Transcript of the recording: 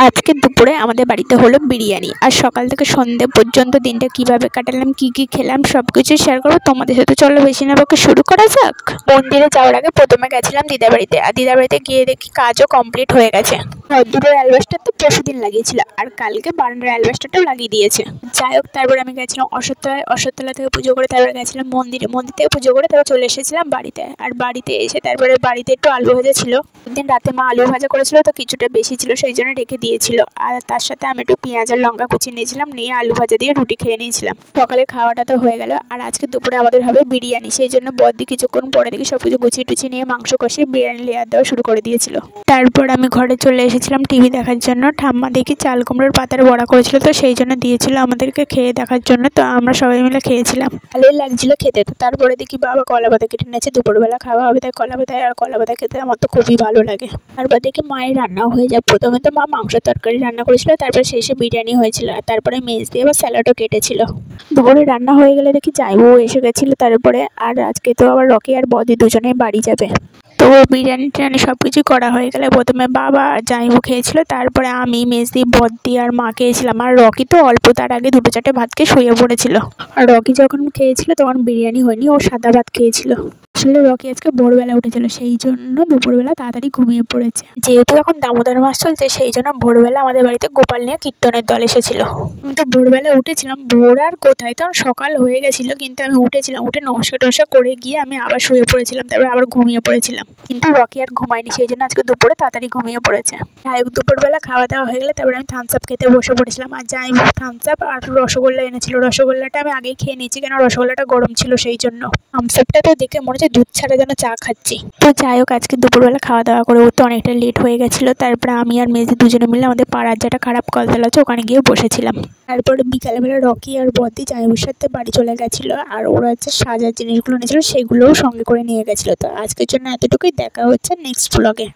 আজকে দুপুরে আমাদের বাড়িতে হলো বিরিয়ানি। আর সকাল থেকে সন্ধ্যে পর্যন্ত দিনটা কিভাবে কাটালাম, কি কি খেলাম, সবকিছু শেয়ার করবো তোমাদের সাথে। চলো বেশি না বকে শুরু করা যাক। মন্দিরে যাওয়ার আগে প্রথমে গেছিলাম দিদার বাড়িতে, আর দিদার বাড়িতে গিয়ে দেখি কাজও কমপ্লিট হয়ে গেছে। দুটোর অ্যালবাস্টার তো পরশুদিন লাগিয়েছিল, আর কালকে বারান্দার অ্যালবাস্টারটাও লাগিয়ে দিয়েছে। যাই হোক, তারপরে আমি গেছিলাম অশ্বত্থতলা থেকে পুজো করে, তারপরে গেছিলাম মন্দির থেকে পুজো করে তারপরে চলে এসেছিলাম বাড়িতে। আর বাড়িতে এসে তারপরে বাড়িতে একটু আলু ভাজা ছিল। একদিন রাতে মা আলু ভাজা করেছিল, তো কিছুটা বেশি ছিল, সেই জন্য রেখে দিয়েছিল। আর তার সাথে আমি একটু পেঁয়াজ আর লঙ্কা কুচিয়ে নিয়েছিলাম, নিয়ে আলু ভাজা দিয়ে রুটি খেয়ে নিয়েছিলাম। সকালে খাওয়াটা তো হয়ে গেল, আর আজকে দুপুরে আমাদের হবে বিরিয়ানি। সেই জন্য বদ্দি কিছুক্ষণ পরে দেখি সবকিছু গুছিয়ে টুচিয়ে নিয়ে মাংস কষিয়ে বিরিয়ানি লেয়ার দেওয়া শুরু করে দিয়েছিল। তারপর আমি ঘরে চলে এসেছিলাম টিভি দেখার জন্য। ঠাম্মা দেখি চাল কুমড়োর পাতার বড়া করেছিল, তো সেই জন্য দিয়েছিল আমাদেরকে খেয়ে দেখার জন্য। তো আমরা সবাই মিলে খেয়েছিলাম, ভালোই লাগছিল খেতে। তো তারপরে দেখি বাবা কলা পাতা কেটে নিয়েছে, দুপুরবেলা খাওয়া হবে তাই কলা পাতায়। আর কলা পাতা খেতে আমার তো খুবই ভালো লাগে। তারপর দেখি মায়ের রান্নাও হয়ে যায়। প্রথমে তো মা মাংস তরকারি রান্না করেছিল, তারপরে শেষে বিরিয়ানি হয়েছিল, আর তারপরে মেজ দিয়ে আবার স্যালাডও কেটেছিল। দুপুরে রান্না হয়ে গেলে দেখি জামাইবাবু এসে গেছিলো তারপরে। আর আজকে তো আবার রকি আর বদি দুজনে বাড়ি যাবে। তো বিরিয়ানি টিরিয়ানি সব কিছুই করা হয়ে গেলে প্রথমে বাবা আর জামাইবাবু খেয়েছিল, তারপরে আমি, মেজদি, বদ্দি আর মা খেয়েছিলাম। আর রকি তো অল্প, তার আগে 2-4টে ভাত খেয়ে শুয়ে পড়েছিল। আর রকি যখন খেয়েছিল তখন বিরিয়ানি হয়নি, ও সাদা ভাত খেয়েছিল। আসলে রকি আজকে ভোরবেলা উঠেছিল, সেই জন্য দুপুরবেলা তাড়াতাড়ি ঘুমিয়ে পড়েছে। যেহেতু এখন দামোদর মাস চলছে, সেই জন্য ভোরবেলা আমাদের বাড়িতে গোপাল নিয়ে কীর্তনের দল এসেছিল। কিন্তু ভোরবেলা উঠেছিলাম, ভোর আর কোথায়, তখন সকাল হয়ে গেছিলো। কিন্তু আমি উঠেছিলাম, উঠে নমস্কার টমস্কার করে গিয়ে আমি আবার শুয়ে পড়েছিলাম, তারপরে আবার ঘুমিয়ে পড়েছিলাম। কিন্তু রকি আর ঘুমায়নি, সেই জন্য আজকে দুপুরে তাড়াতাড়ি ঘুমিয়ে পড়েছে। যাই হোক, দুপুরবেলা খাওয়া দাওয়া হয়ে গেলে তারপরে আমি থামস আপ খেতে বসে পড়েছিলাম। আর যাই থামস আপ আর রসগোল্লা এনেছিল। রসগোল্লাটা আমি আগেই খেয়ে নিয়েছি, কেন রসগোল্লাটা গরম ছিল, সেই জন্য। থামস আপটা তো দেখে মনে হচ্ছে দুধ ছাড়া যেন চা খাচ্ছি। তো যাই হোক, আজকে দুপুরবেলা খাওয়া দাওয়া করে উঠতে অনেকটা লেট হয়ে গেছিলো। তারপরে আমি আর মেজে দুজনে মিলে আমাদের পাড়ার যেটা খারাপ কলতলা আছে ওখানে গিয়ে বসেছিলাম। তারপরে বিকালবেলা রকি আর বদ্দি জামাইবাবুর সাথে বাড়ি চলে গেছিলো, আর ওরা হচ্ছে সাজার জিনিসগুলো নিয়েছিল, সেগুলোও সঙ্গে করে নিয়ে গেছিলো। তো আজকের জন্য এতটুকুই, দেখা হচ্ছে নেক্সট ব্লগে।